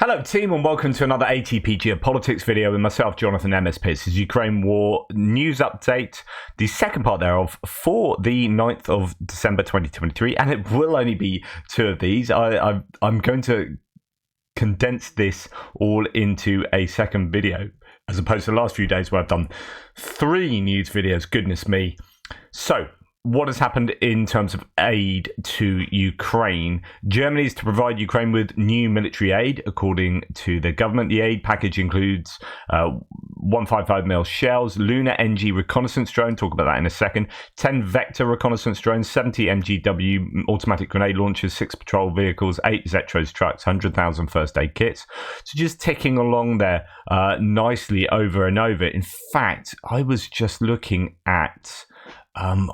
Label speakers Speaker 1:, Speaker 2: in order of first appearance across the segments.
Speaker 1: Hello team and welcome to another ATP Geopolitics video with myself, Jonathan MSP. This is Ukraine War news update, the second part thereof for the 9th of December 2023, and it will only be two of these. I'm going to condense this all into a second video as opposed to the last few days where I've done three news videos, goodness me. So, what has happened in terms of aid to Ukraine? Germany is to provide Ukraine with new military aid, according to the government. The aid package includes 155mm shells, Lunar NG reconnaissance drone, talk about that in a second, 10 vector reconnaissance drones, 70 MGW automatic grenade launchers, 6 patrol vehicles, 8 Zetros trucks, 100,000 first aid kits. So just ticking along there nicely over and over. In fact, I was just looking at... I'm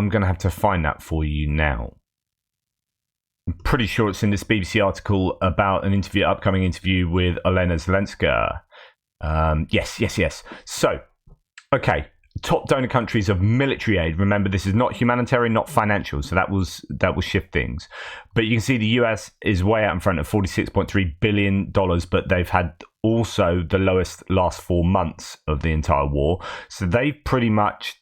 Speaker 1: going to have to find that for you now. I'm pretty sure it's in this BBC article about an upcoming interview with Olena Zelenska. Yes. So, okay, top donor countries of military aid. Remember, this is not humanitarian, not financial, so that will shift things. But you can see the US is way out in front at $46.3 billion, but they've had also the lowest last 4 months of the entire war. So they've pretty much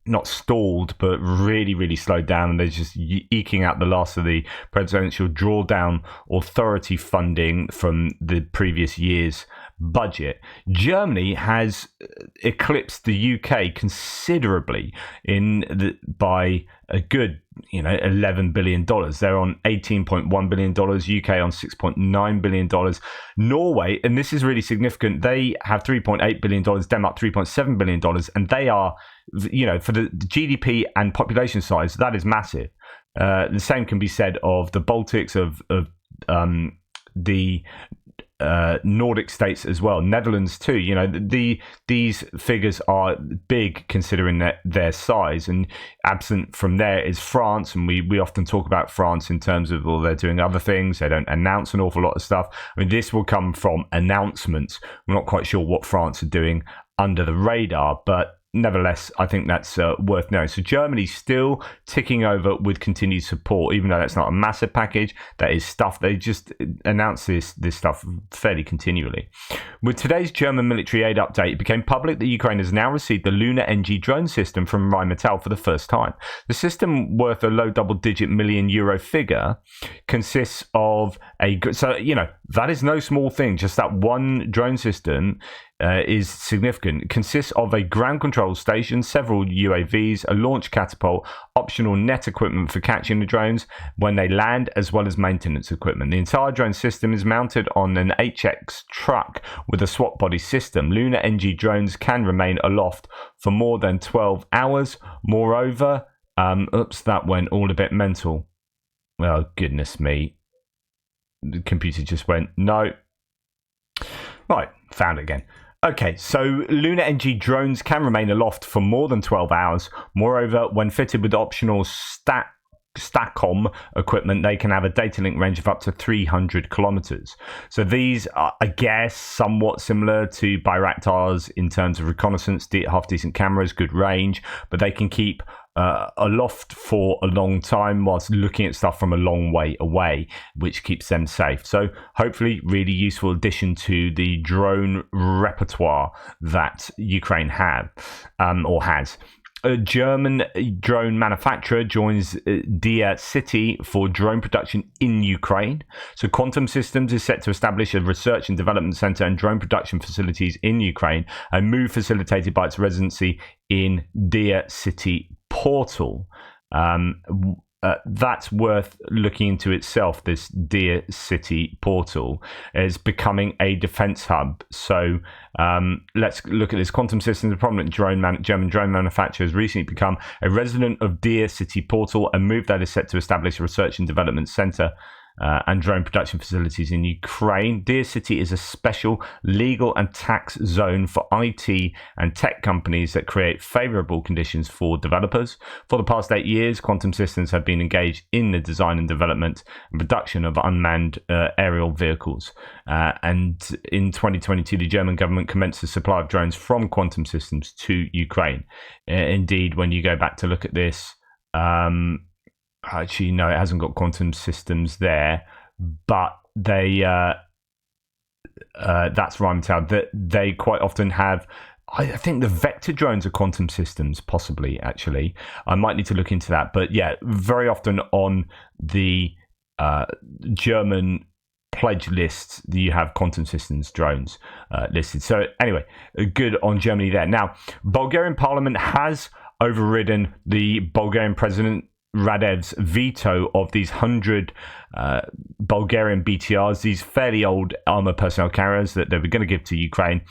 Speaker 1: not stalled, but really slowed down, and they're just eking out the last of the presidential drawdown authority funding from the previous year's budget. Germany has eclipsed the UK considerably by a good $11 billion. They're on $18.1 billion, UK on $6.9 billion. Norway, and this is really significant, they have $3.8 billion, Denmark $3.7 billion, and they are, for the GDP and population size, that is massive. The same can be said of the Baltics, of the Nordic states as well, Netherlands too. These figures are big considering their size, and absent from there is France, and we often talk about France in terms of, well, they're doing other things, they don't announce an awful lot of stuff. I mean, this will come from announcements. We're not quite sure what France are doing under the radar, but nevertheless, I think that's worth knowing. So Germany's still ticking over with continued support, even though that's not a massive package. That is stuff they just announce this stuff fairly continually. With today's German military aid update, it became public that Ukraine has now received the Lunar NG drone system from Rheinmetall for the first time. The system, worth a low double-digit million euro figure, consists of that is no small thing. Just that one drone system is significant. It consists of a ground control station, several UAVs, a launch catapult, optional net equipment for catching the drones when they land, as well as maintenance equipment. The entire drone system is mounted on an HX truck with a swap body system. Lunar NG drones can remain aloft for more than 12 hours. Moreover, that went all a bit mental. Well, goodness me. The computer just went, no. Right, found it again. Okay, so Lunar NG drones can remain aloft for more than 12 hours. Moreover, when fitted with optional STACOM equipment, they can have a data link range of up to 300 kilometers. So these are, I guess, somewhat similar to Bayraktars in terms of reconnaissance, half-decent cameras, good range, but they can keep aloft for a long time whilst looking at stuff from a long way away, which keeps them safe. So hopefully really useful addition to the drone repertoire that Ukraine has. A German drone manufacturer joins Dia City for drone production in Ukraine. So Quantum Systems is set to establish a research and development center and drone production facilities in Ukraine, a move facilitated by its residency in Dia City portal. That's worth looking into itself. This Dear City portal is becoming a defense hub. So let's look at this. Quantum Systems, a prominent German drone manufacturer, has recently become a resident of Dear City portal, a move that is set to establish a research and development center and drone production facilities in Ukraine. Dear City is a special legal and tax zone for IT and tech companies that create favorable conditions for developers. For the past 8 years, Quantum Systems have been engaged in the design and development and production of unmanned aerial vehicles. And in 2022, the German government commenced the supply of drones from Quantum Systems to Ukraine. Indeed, when you go back to look at this, actually, no, it hasn't got Quantum Systems there, but they that's Rheinmetall, that they quite often have. I think the vector drones are quantum systems, possibly, actually. I might need to look into that. But yeah, very often on the German pledge lists, you have quantum systems drones listed. So anyway, good on Germany there. Now, Bulgarian parliament has overridden the Bulgarian president Radev's veto of these 100 Bulgarian BTRs, these fairly old armor personnel carriers that they were going to give to Ukraine.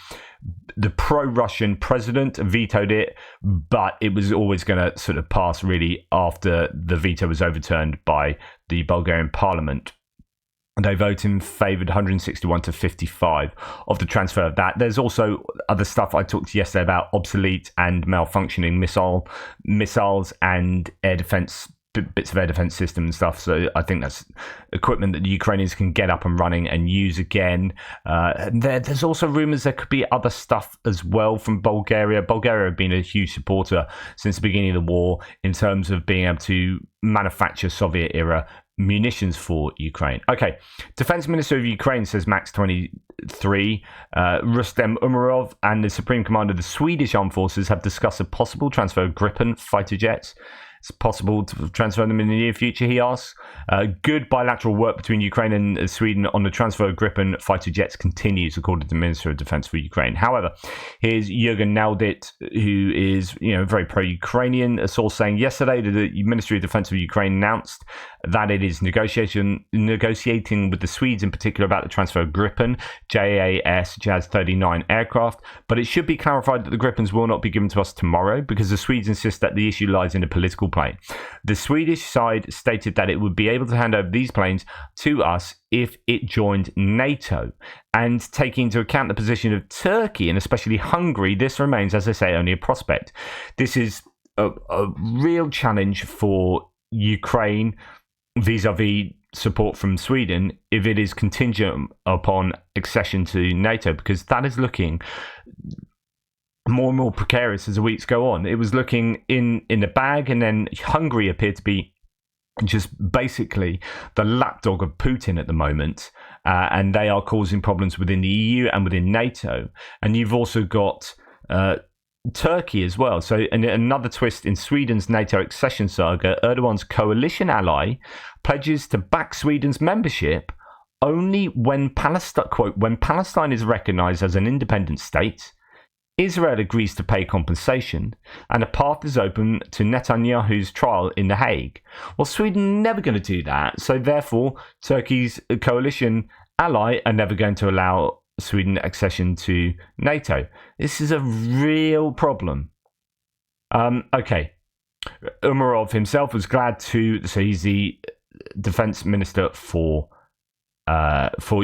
Speaker 1: The pro-Russian president vetoed it, but it was always going to sort of pass really after the veto was overturned by the Bulgarian parliament. They vote in favour 161 to 55 of the transfer of that. There's also other stuff I talked yesterday about obsolete and malfunctioning missiles and air defence, bits of air defence system and stuff. So I think that's equipment that the Ukrainians can get up and running and use again. There's also rumours there could be other stuff as well from Bulgaria. Bulgaria have been a huge supporter since the beginning of the war in terms of being able to manufacture Soviet-era munitions for Ukraine. Okay, Defense Minister of Ukraine says Max 23. Rustem Umerov and the Supreme Commander of the Swedish Armed Forces have discussed a possible transfer of Gripen fighter jets. It's possible to transfer them in the near future, he asks. Good bilateral work between Ukraine and Sweden on the transfer of Gripen fighter jets continues, according to the Minister of Defense for Ukraine. However, here's Jürgen Naldit, who is very pro-Ukrainian. A source saying yesterday that the Ministry of Defense of Ukraine announced that it is negotiating with the Swedes in particular about the transfer of Gripen Jazz 39 aircraft, but it should be clarified that the Gripens will not be given to us tomorrow because the Swedes insist that the issue lies in a political plane. The Swedish side stated that it would be able to hand over these planes to us if it joined NATO. And taking into account the position of Turkey and especially Hungary, this remains, as I say, only a prospect. This is a real challenge for Ukraine vis-a-vis support from Sweden if it is contingent upon accession to NATO, because that is looking more and more precarious as the weeks go on. It was looking in the bag, and then Hungary appeared to be just basically the lapdog of Putin at the moment, and they are causing problems within the EU and within NATO. And you've also got Turkey as well. So another twist in Sweden's NATO accession saga, Erdogan's coalition ally pledges to back Sweden's membership only when Palestine, quote, when Palestine is recognized as an independent state, Israel agrees to pay compensation, and a path is open to Netanyahu's trial in The Hague. Well, Sweden never going to do that, so therefore Turkey's coalition ally are never going to allow Sweden accession to NATO. This is a real problem. Okay. Umerov himself was glad to, so he's the defense minister for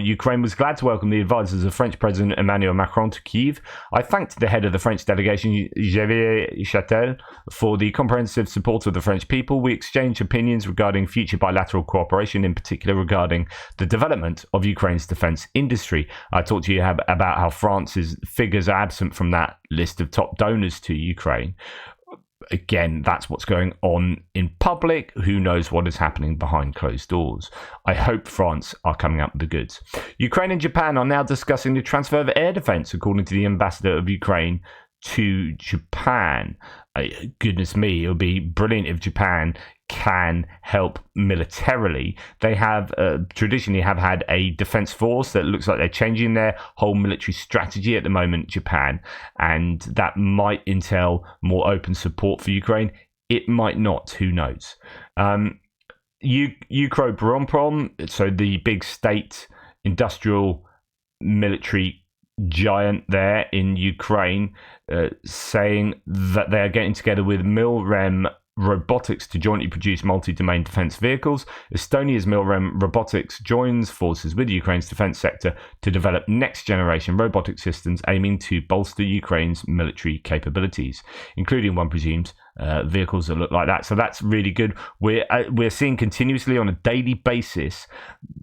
Speaker 1: Ukraine, was glad to welcome the advisors of French President Emmanuel Macron to Kyiv. I thanked the head of the French delegation, Xavier Chatel, for the comprehensive support of the French people. We exchanged opinions regarding future bilateral cooperation, in particular regarding the development of Ukraine's defense industry. I talked to you about how France's figures are absent from that list of top donors to Ukraine. Again, that's what's going on in public. Who knows what is happening behind closed doors? I hope France are coming up with the goods. Ukraine and Japan are now discussing the transfer of air defense, according to the ambassador of Ukraine to Japan. Goodness me, it would be brilliant if Japan can help militarily. They have traditionally have had a defense force that looks like they're changing their whole military strategy at the moment, Japan, and that might entail more open support for Ukraine. It might not, who knows. Ukroboronprom, so the big state industrial military giant there in Ukraine, saying that they are getting together with Milrem Robotics to jointly produce multi-domain defense vehicles. Estonia's Milrem Robotics joins forces with Ukraine's defense sector to develop next-generation robotic systems aiming to bolster Ukraine's military capabilities, including, one presumes, vehicles that look like that. So that's really good. We're seeing continuously on a daily basis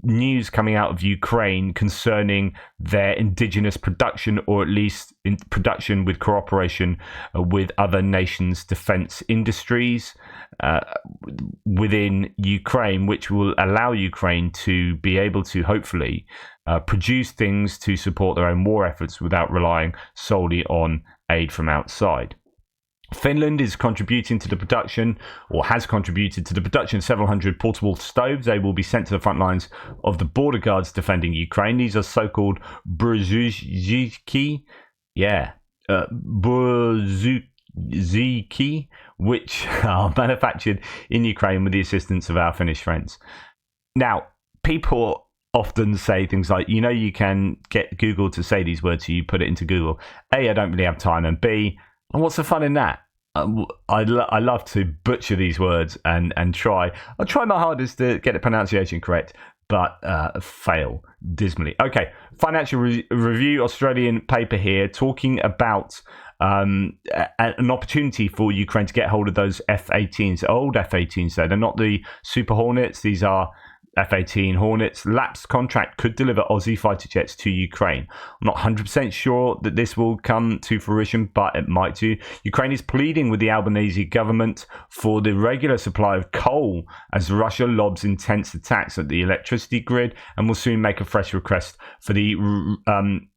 Speaker 1: news coming out of Ukraine concerning their indigenous production, or at least in production with cooperation with other nations' defense industries within Ukraine, which will allow Ukraine to be able to hopefully produce things to support their own war efforts without relying solely on aid from outside. Finland is contributing to the production, or has contributed to the production, of several hundred portable stoves. They will be sent to the front lines of the border guards defending Ukraine. These are so-called Brzezinski, Brzezinski, which are manufactured in Ukraine with the assistance of our Finnish friends. Now, people often say things like, you can get Google to say these words to you, put it into Google. A, I don't really have time, and B, and what's the fun in that? I love to butcher these words and try. I'll try my hardest to get the pronunciation correct, but fail dismally. Okay, Financial Review, Australian paper here, talking about an opportunity for Ukraine to get hold of those F-18s, old F-18s though. They're not the Super Hornets. These are F-18 Hornets. Lapsed contract could deliver Aussie fighter jets to Ukraine. I'm not 100% sure that this will come to fruition, but it might do. Ukraine is pleading with the Albanese government for the regular supply of coal as Russia lobs intense attacks at the electricity grid, and will soon make a fresh request for the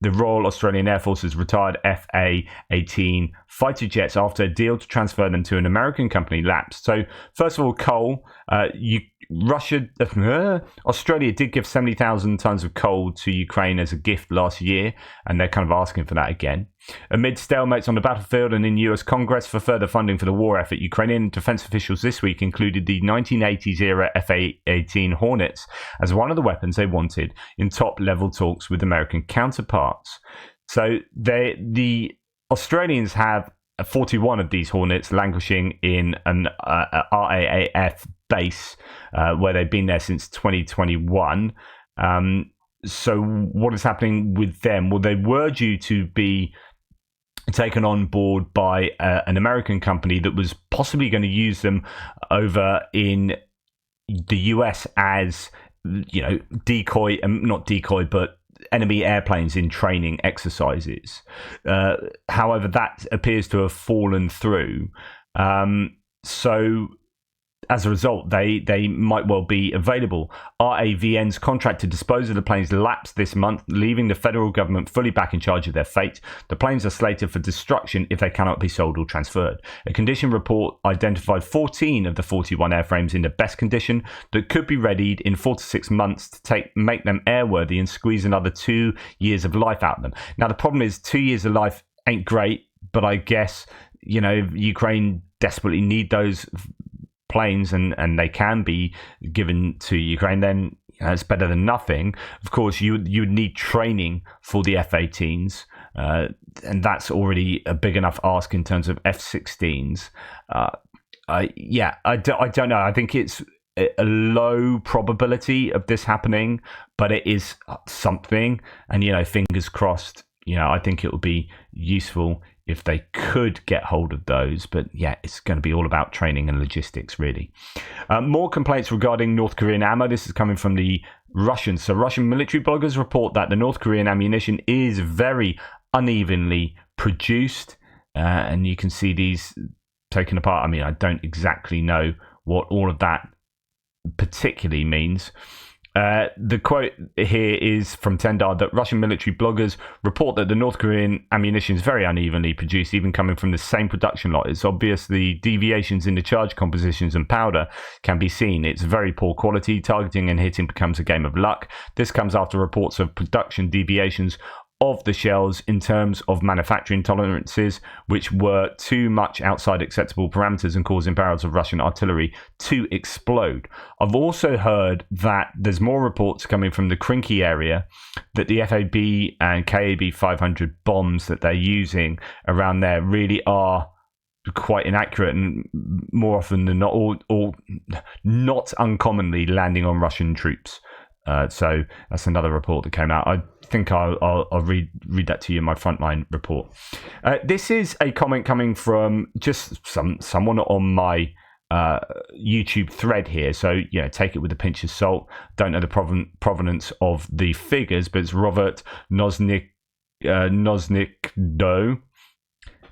Speaker 1: Royal Australian Air Force's retired FA-18 fighter jets after a deal to transfer them to an American company lapsed. So first of all, coal. Australia did give 70,000 tons of coal to Ukraine as a gift last year, and they're kind of asking for that again. Amid stalemates on the battlefield and in US Congress for further funding for the war effort, Ukrainian defense officials this week included the 1980s era F-18 Hornets as one of the weapons they wanted in top-level talks with American counterparts. So the Australians have 41 of these Hornets languishing in an RAAF base where they've been there since 2021. So what is happening with them? Well, they were due to be taken on board by an American company that was possibly going to use them over in the US as, decoy, not decoy, but enemy airplanes in training exercises. However, that appears to have fallen through. So as a result, they might well be available. RAVN's contract to dispose of the planes lapsed this month, leaving the federal government fully back in charge of their fate. The planes are slated for destruction if they cannot be sold or transferred. A condition report identified 14 of the 41 airframes in the best condition that could be readied in 4 to 6 months to make them airworthy and squeeze another 2 years of life out of them. Now, the problem is 2 years of life ain't great, but I guess, Ukraine desperately need those planes and they can be given to Ukraine, then it's better than nothing. Of course, you would need training for the F-18s, and that's already a big enough ask in terms of F-16s. I don't know. I think it's a low probability of this happening, but it is something, and fingers crossed. I think it would be useful if they could get hold of those. But yeah, it's going to be all about training and logistics, really. More complaints regarding North Korean ammo. This is coming from the Russians. So Russian military bloggers report that the North Korean ammunition is very unevenly produced. And you can see these taken apart. I mean, I don't exactly know what all of that particularly means. The quote here is from Tendar that Russian military bloggers report that the North Korean ammunition is very unevenly produced, even coming from the same production lot. It's obvious the deviations in the charge compositions and powder can be seen. It's very poor quality. Targeting and hitting becomes a game of luck. This comes after reports of production deviations of the shells in terms of manufacturing tolerances, which were too much outside acceptable parameters and causing barrels of Russian artillery to explode. I've also heard that there's more reports coming from the Krinky area that the FAB and KAB 500 bombs that they're using around there really are quite inaccurate, and more often than not, or not uncommonly landing on Russian troops. So that's another report that came out. I think I'll read that to you in my Frontline report. This is a comment coming from just someone on my YouTube thread here. So, take it with a pinch of salt. Don't know the provenance of the figures, but it's Robert Nosnik Doe.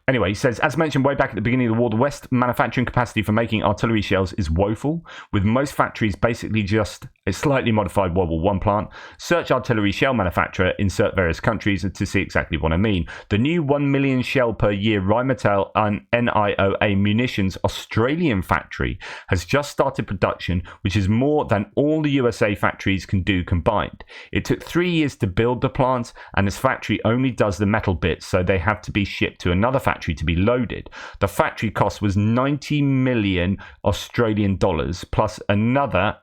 Speaker 1: Anyway, he says, as mentioned way back at the beginning of the war, the West manufacturing capacity for making artillery shells is woeful, with most factories basically just a slightly modified World War I plant. Search artillery shell manufacturer, insert various countries to see exactly what I mean. The new 1 million shell per year Rheinmetall and NIOA munitions Australian factory has just started production, which is more than all the USA factories can do combined. It took 3 years to build the plant, and this factory only does the metal bits, so they have to be shipped to another factory to be loaded. The factory cost was 90 million Australian dollars plus another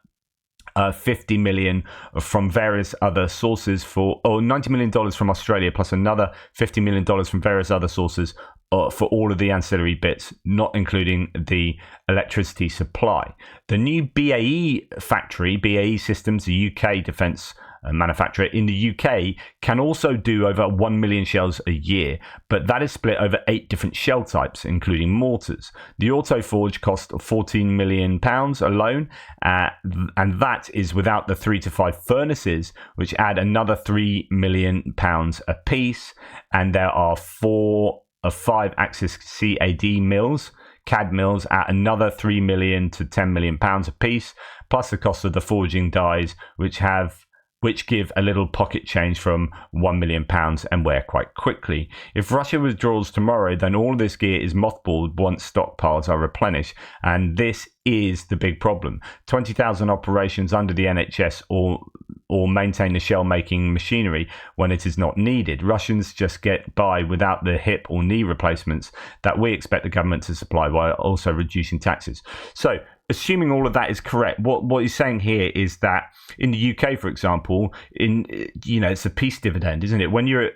Speaker 1: 50 million from various other sources $90 million from Australia plus another $50 million from various other sources for all of the ancillary bits, not including the electricity supply. The new BAE factory, BAE Systems, the UK defence manufacturer in the UK, can also do over 1 million shells a year, but that is split over 8 different shell types, including mortars. The Autoforge cost £14 million alone, and that is without the 3 to 5 furnaces, which add another £3 million a piece, and there are 4 of 5 axis CAD mills, CAD mills at another 3 million to 10 million pounds a piece, plus the cost of the forging dies, which give a little pocket change from £1 million and wear quite quickly. If Russia withdraws tomorrow, then all of this gear is mothballed once stockpiles are replenished, and this is the big problem. 20,000 operations under the NHS or maintain the shell making machinery when it is not needed. Russians just get by without the hip or knee replacements that we expect the government to supply while also reducing taxes. So, assuming all of that is correct, what he's saying here is that in the UK, for example, it's a peace dividend, isn't it? When you're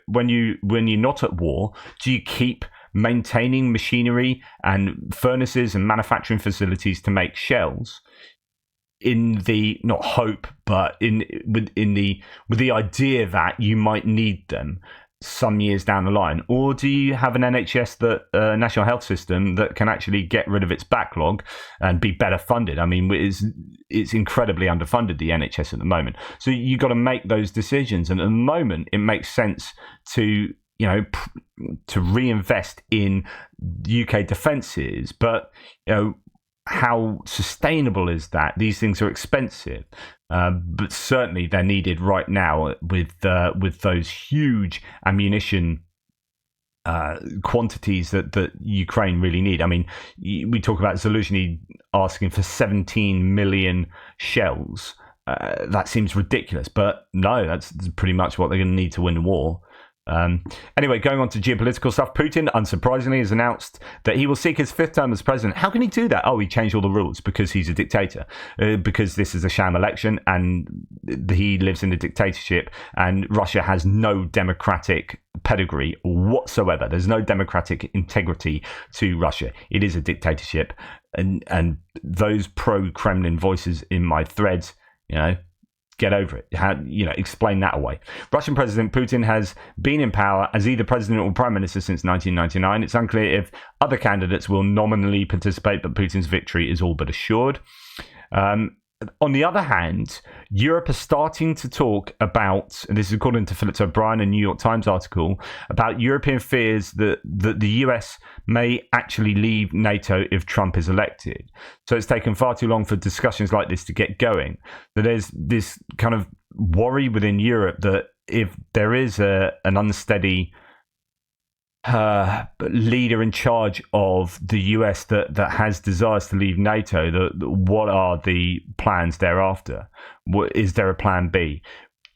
Speaker 1: not at war, do you keep maintaining machinery and furnaces and manufacturing facilities to make shells in the not hope, but with the idea that you might need them some years down the line? Or do you have an NHS, that national health system, that can actually get rid of its backlog and be better funded? I mean, it's incredibly underfunded, the NHS at the moment. So you got to make those decisions, and at the moment it makes sense to reinvest in UK defences, but how sustainable is that? These things are expensive, but certainly they're needed right now with those huge ammunition quantities that Ukraine really need. I mean, we talk about Zelensky asking for 17 million shells. That seems ridiculous, but no, that's pretty much what they're going to need to win the war. Anyway, going on to geopolitical stuff, Putin, unsurprisingly, has announced that he will seek his 5th term as president. How can he do that? Oh, he changed all the rules because he's a dictator, because this is a sham election and he lives in a dictatorship, and Russia has no democratic pedigree whatsoever. There's no democratic integrity to Russia. It is a dictatorship, and those pro-Kremlin voices in my threads, get over it. Explain that away. Russian President Putin has been in power as either president or prime minister since 1999. It's unclear if other candidates will nominally participate, but Putin's victory is all but assured. On the other hand, Europe is starting to talk about, and this is according to Philip O'Brien, a New York Times article, about European fears that the US may actually leave NATO if Trump is elected. So it's taken far too long for discussions like this to get going. But there's this kind of worry within Europe that if there is an unsteady leader in charge of the US that has desires to leave NATO, what are the plans thereafter? Is there a plan B?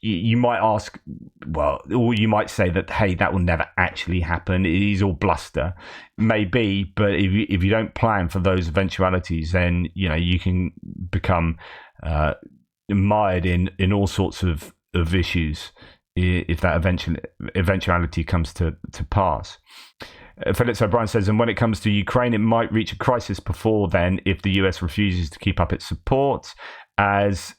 Speaker 1: You might ask, well, or you might say that, hey, that will never actually happen. It is all bluster. Maybe, but if you don't plan for those eventualities, then you can become mired in all sorts of issues if that eventuality comes to pass. Philip O'Brien says, and when it comes to Ukraine, it might reach a crisis before then if the US refuses to keep up its support, as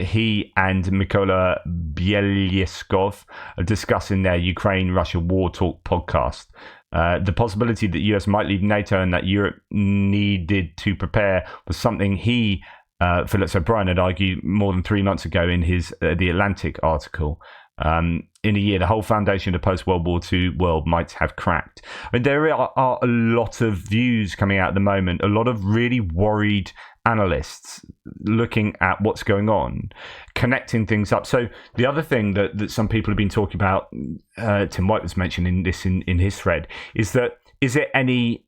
Speaker 1: he and Mykola Bielyskov are discussing their Ukraine-Russia war talk podcast. The possibility that US might leave NATO and that Europe needed to prepare was something Philip O'Brien, had argued more than 3 months ago in his The Atlantic article. In a year, the whole foundation of the post-World War II world might have cracked. I mean, there are a lot of views coming out at the moment, a lot of really worried analysts looking at what's going on, connecting things up. So the other thing that some people have been talking about, Tim White was mentioning this in his thread, is it any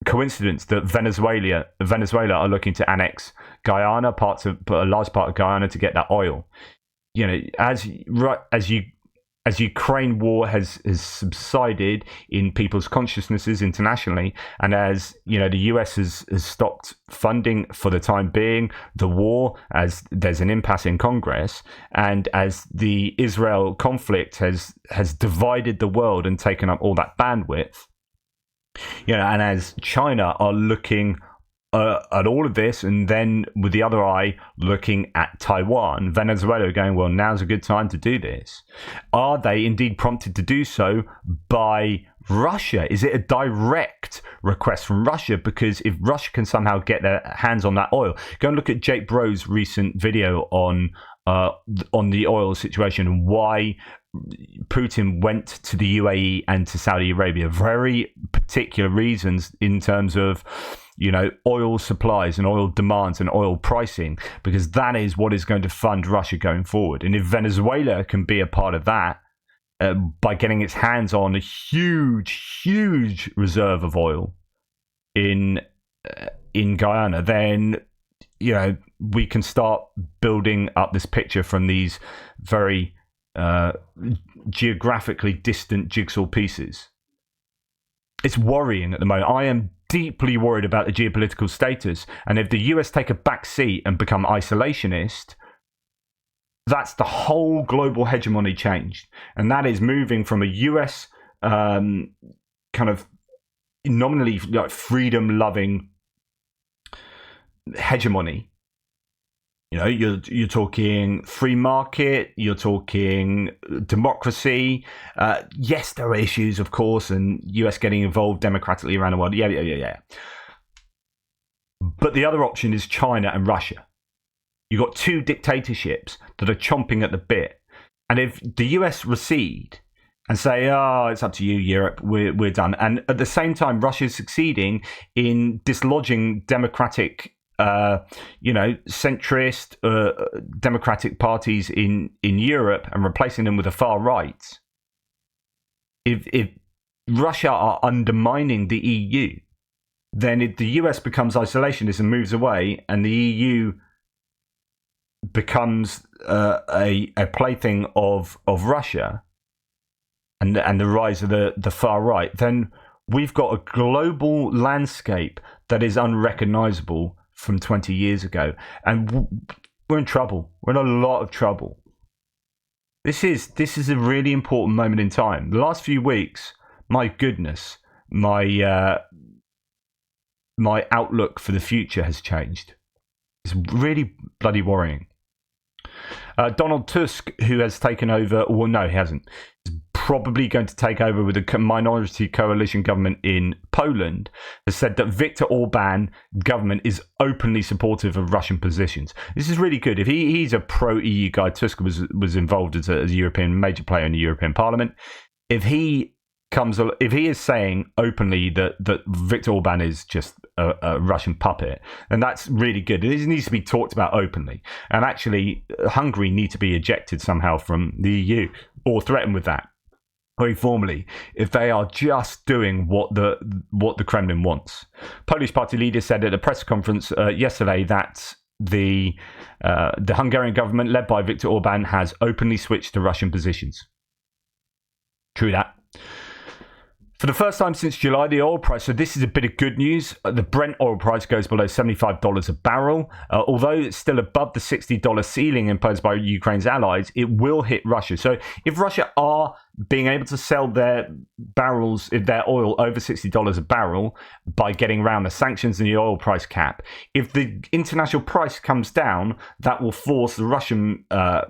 Speaker 1: coincidence that Venezuela are looking to annex Guyana, a large part of Guyana, to get that oil? You know, as Ukraine war has subsided in people's consciousnesses internationally, and as the US has stopped funding for the time being the war, as there's an impasse in Congress, and as the Israel conflict has divided the world and taken up all that bandwidth, and as China are looking at all of this, and then with the other eye looking at Taiwan, Venezuela going, well, now's a good time to do this. Are they indeed prompted to do so by Russia? Is it a direct request from Russia? Because if Russia can somehow get their hands on that oil, go and look at Jake Bro's recent video on the oil situation and why Putin went to the UAE and to Saudi Arabia. Very particular reasons in terms of oil supplies and oil demands and oil pricing, because that is what is going to fund Russia going forward. And if Venezuela can be a part of that by getting its hands on a huge reserve of oil in Guyana, then we can start building up this picture from these very geographically distant jigsaw pieces. It's worrying at the moment. I am deeply worried about the geopolitical status, and if the US take a back seat and become isolationist, that's the whole global hegemony changed, and that is moving from a US kind of nominally freedom-loving hegemony. You're talking free market, you're talking democracy. Yes, there are issues, of course, and US getting involved democratically around the world. Yeah. But the other option is China and Russia. You've got two dictatorships that are chomping at the bit. And if the US recede and say, oh, it's up to you, Europe, we're done. And at the same time, Russia is succeeding in dislodging democratic centrist democratic parties in Europe and replacing them with the far right. If Russia are undermining the EU, then if the US becomes isolationist and moves away, and the EU becomes a plaything of Russia and the rise of the far right, then we've got a global landscape that is unrecognizable from 20 years ago, and we're in trouble. We're in a lot of trouble. This is a really important moment in time. The last few weeks, my goodness, my outlook for the future has changed. It's really bloody worrying. Donald Tusk, who has taken over, well, no, he hasn't. He's probably going to take over with a minority coalition government in Poland, has said that Viktor Orban government is openly supportive of Russian positions. This is really good. If he's a pro-EU guy, Tusk was involved as a European major player in the European Parliament. If he is saying openly that Viktor Orban is just a Russian puppet, then that's really good. It needs to be talked about openly. And actually, Hungary need to be ejected somehow from the EU or threatened with that very formally if they are just doing what the Kremlin wants. Polish party leader said at a press conference yesterday that the Hungarian government led by Viktor Orban has openly switched to Russian positions. True that. For the first time since July, the oil price, so this is a bit of good news, the Brent oil price goes below $75 a barrel. Although it's still above the $60 ceiling imposed by Ukraine's allies, it will hit Russia. So if Russia are being able to sell their barrels, their oil over $60 a barrel by getting around the sanctions and the oil price cap. If the international price comes down, that will force the Russian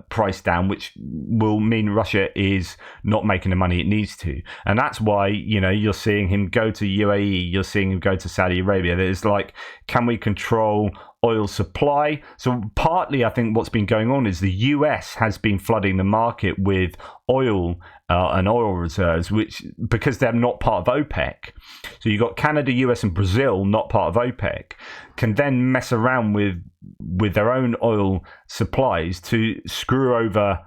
Speaker 1: price down, which will mean Russia is not making the money it needs to. And that's why, you're seeing him go to UAE, you're seeing him go to Saudi Arabia. There's like, can we control oil supply? So partly I think what's been going on is the US has been flooding the market with oil and oil reserves, which, because they're not part of OPEC, so you've got Canada, US and Brazil not part of OPEC, can then mess around with their own oil supplies to screw over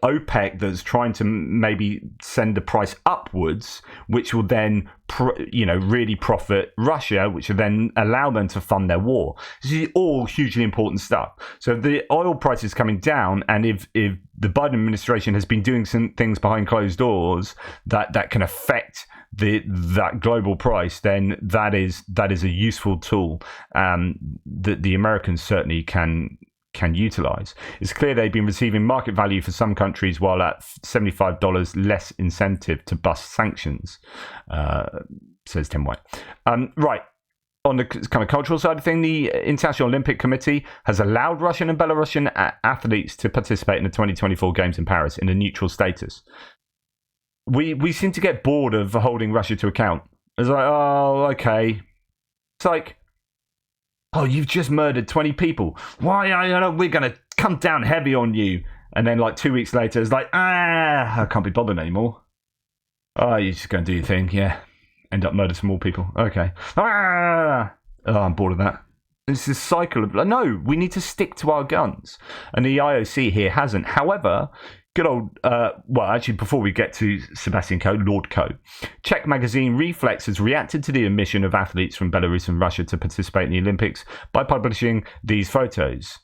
Speaker 1: OPEC that's trying to maybe send the price upwards, which will then really profit Russia, which will then allow them to fund their war. This is all hugely important stuff. So the oil price is coming down, and if the Biden administration has been doing some things behind closed doors that can affect that global price, then that is a useful tool that the Americans certainly can utilize. It's clear they've been receiving market value for some countries, while at $75 less incentive to bust sanctions, says Tim White. Right. On the kind of cultural side of thing, the International Olympic Committee has allowed Russian and Belarusian athletes to participate in the 2024 Games in Paris in a neutral status. We seem to get bored of holding Russia to account. It's like, oh, okay. It's like, oh, you've just murdered 20 people. Why? We're going to come down heavy on you. And then like 2 weeks later, it's like, I can't be bothered anymore. Oh, you're just going to do your thing. Yeah. End up murdering some more people. Okay. Oh, I'm bored of that. It's this cycle of, no, we need to stick to our guns. And the IOC here hasn't. However, good old, before we get to Sebastian Coe, Lord Coe, Czech magazine Reflex has reacted to the admission of athletes from Belarus and Russia to participate in the Olympics by publishing these photos.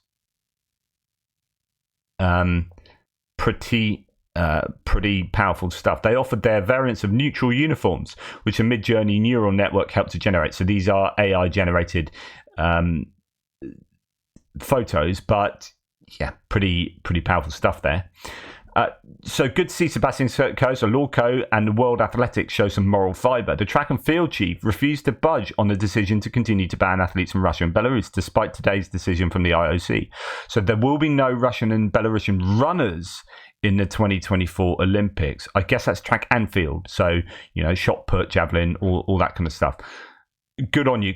Speaker 1: Pretty powerful stuff. They offered their variants of neutral uniforms, which a mid-journey neural network helped to generate. So these are AI-generated photos, but yeah, pretty powerful stuff there. So good to see Sebastian Coe, so Lord Coe, and the World Athletics show some moral fibre. The track and field chief refused to budge on the decision to continue to ban athletes from Russia and Belarus, despite today's decision from the IOC. So there will be no Russian and Belarusian runners in the 2024 Olympics. I guess that's track and field. So, shot put, javelin, all that kind of stuff. Good on you,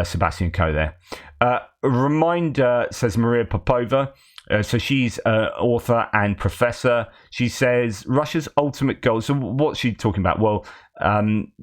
Speaker 1: Sebastian Coe there. A reminder, says Maria Popova. So she's an author and professor. She says Russia's ultimate goal. So what's she talking about? Well,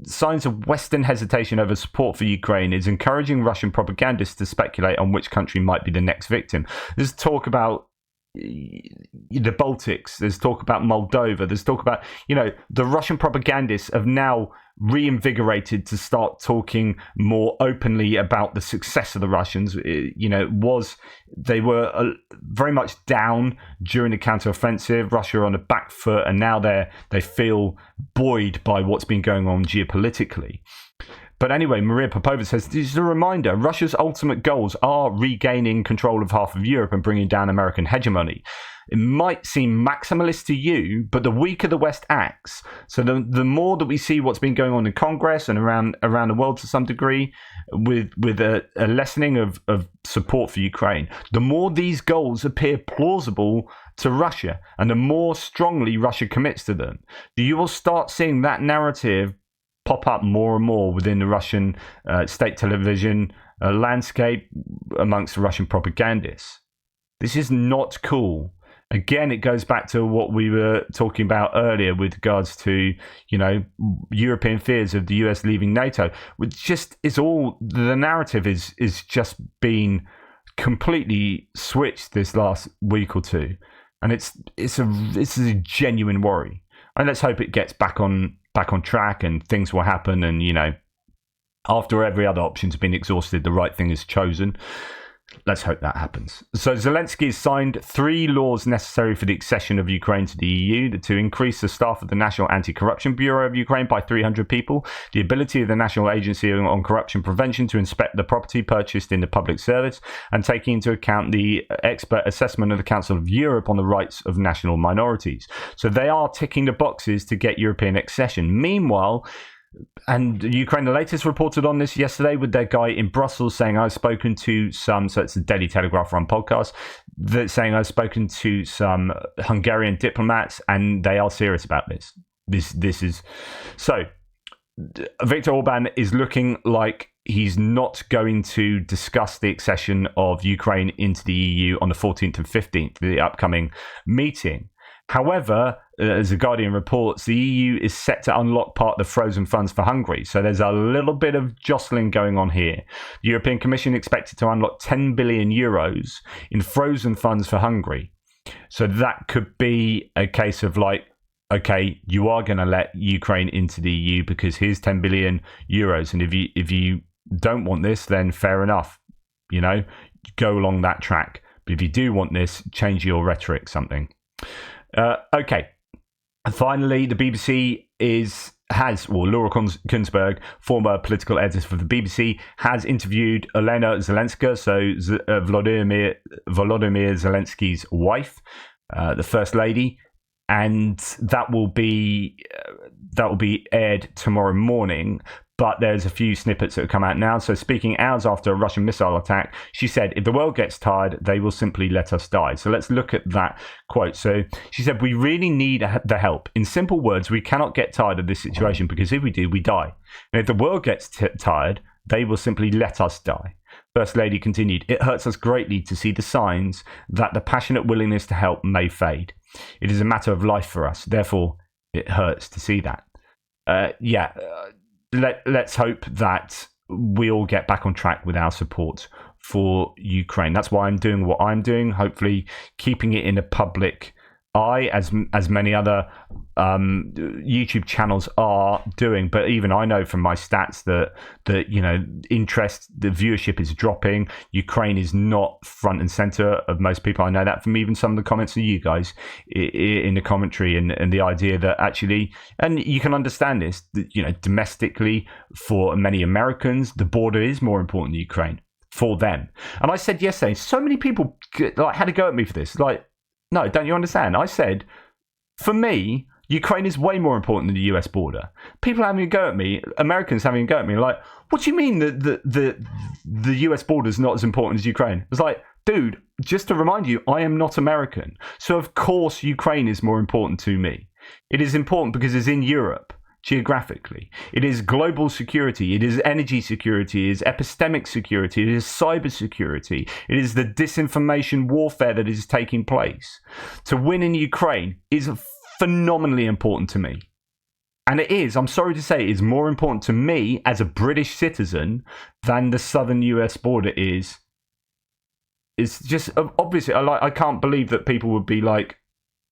Speaker 1: signs of Western hesitation over support for Ukraine is encouraging Russian propagandists to speculate on which country might be the next victim. There's talk about the Baltics, there's talk about Moldova, there's talk about, the Russian propagandists have now reinvigorated to start talking more openly about the success of the Russians. They were very much down during the counteroffensive, Russia on the back foot, and now they feel buoyed by what's been going on geopolitically. But anyway, Maria Popova says, this is a reminder, Russia's ultimate goals are regaining control of half of Europe and bringing down American hegemony. It might seem maximalist to you, but the weaker the West acts, so the more that we see what's been going on in Congress and around the world to some degree, with a lessening of support for Ukraine, the more these goals appear plausible to Russia, and the more strongly Russia commits to them. You will start seeing that narrative pop up more and more within the Russian state television landscape amongst the Russian propagandists. This is not cool. Again, it goes back to what we were talking about earlier with regards to, European fears of the US leaving NATO. Which just is all, the narrative is just been completely switched this last week or two, and it's a genuine worry. And let's hope it gets back on track and things will happen. And, after every other option's been exhausted, the right thing is chosen. Let's hope that happens. So Zelensky has signed 3 laws necessary for the accession of Ukraine to the EU: to increase the staff of the National Anti-Corruption Bureau of Ukraine by 300 people, the ability of the National Agency on Corruption Prevention to inspect the property purchased in the public service, and taking into account the expert assessment of the Council of Europe on the rights of national minorities. So they are ticking the boxes to get European accession. Meanwhile, and Ukraine, the latest, reported on this yesterday with their guy in Brussels saying, I've spoken to some, so it's a Daily Telegraph run podcast, that's saying I've spoken to some Hungarian diplomats and they are serious about this. This is, so Viktor Orban is looking like he's not going to discuss the accession of Ukraine into the EU on the 14th and 15th, the upcoming meeting. However, as the Guardian reports, the EU is set to unlock part of the frozen funds for Hungary. So there's a little bit of jostling going on here. The European Commission expected to unlock 10 billion euros in frozen funds for Hungary. So that could be a case of like, okay, you are going to let Ukraine into the EU because here's 10 billion euros. And if you don't want this, then fair enough. You know, go along that track. But if you do want this, change your rhetoric, something. Okay. And finally, the BBC Laura Kunsberg, former political editor for the BBC, has interviewed Olena Zelenska, so Volodymyr Zelensky's wife, the First Lady, and that will be aired tomorrow morning. But there's a few snippets that have come out now. So speaking hours after a Russian missile attack, she said, if the world gets tired, they will simply let us die. So let's look at that quote. So she said, we really need the help. In simple words, we cannot get tired of this situation because if we do, we die. And if the world gets tired, they will simply let us die. First Lady continued, it hurts us greatly to see the signs that the passionate willingness to help may fade. It is a matter of life for us. Therefore, it hurts to see that. Let's hope that we all get back on track with our support for Ukraine. That's why I'm doing what I'm doing, hopefully keeping it in the public eye, as many other YouTube channels are doing. But even I know from my stats that you know, interest, the viewership is dropping. Ukraine is not front and center of most people. I know that from even some of the comments of you guys in the commentary, and the idea that actually, and you can understand this, that, you know, domestically for many Americans, the border is more important than Ukraine for them. And I said yesterday, so many people like had to go at me for this, like, no, don't you understand? I said, for me, Ukraine is way more important than the US border. People having a go at me, Americans having a go at me, like, what do you mean that the US border is not as important as Ukraine? It's like, dude, just to remind you, I am not American. So of course Ukraine is more important to me. It is important because it's in Europe. Geographically, it is global security, it is energy security, it is epistemic security, it is cyber security, it is the disinformation warfare that is taking place. To win in Ukraine is phenomenally important to me. And it is, I'm sorry to say, it is more important to me as a British citizen than the southern US border is. It's just, obviously, I can't believe that people would be like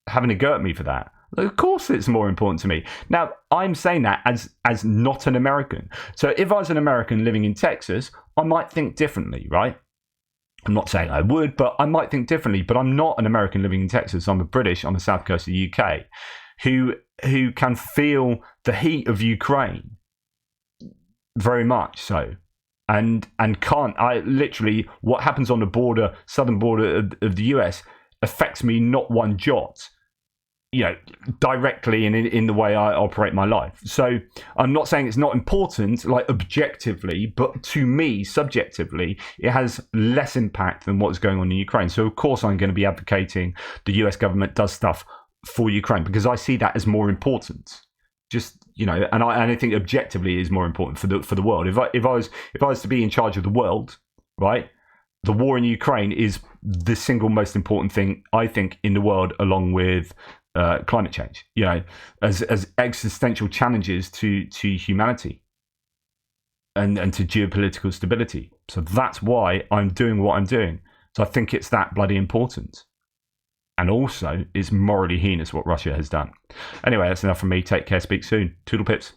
Speaker 1: having a go at me for that. Of course it's more important to me. Now, I'm saying that as not an American. So if I was an American living in Texas, I might think differently, right? I'm not saying I would, but I might think differently. But I'm not an American living in Texas. I'm a British on the south coast of the UK who can feel the heat of Ukraine very much so. And literally what happens on the border, southern border of the US affects me not one jot. You know, directly and in the way I operate my life. So I'm not saying it's not important, like objectively, but to me, subjectively, it has less impact than what's going on in Ukraine. So of course I'm going to be advocating the US government does stuff for Ukraine because I see that as more important. Just, you know, and I think objectively it is more important for the world. If I was to be in charge of the world, right? The war in Ukraine is the single most important thing I think in the world, along with climate change, you know, as existential challenges to humanity and to geopolitical stability. So that's why I'm doing what I'm doing. So I think it's that bloody important. And also, it's morally heinous what Russia has done. Anyway, that's enough from me. Take care. Speak soon. Toodle pips.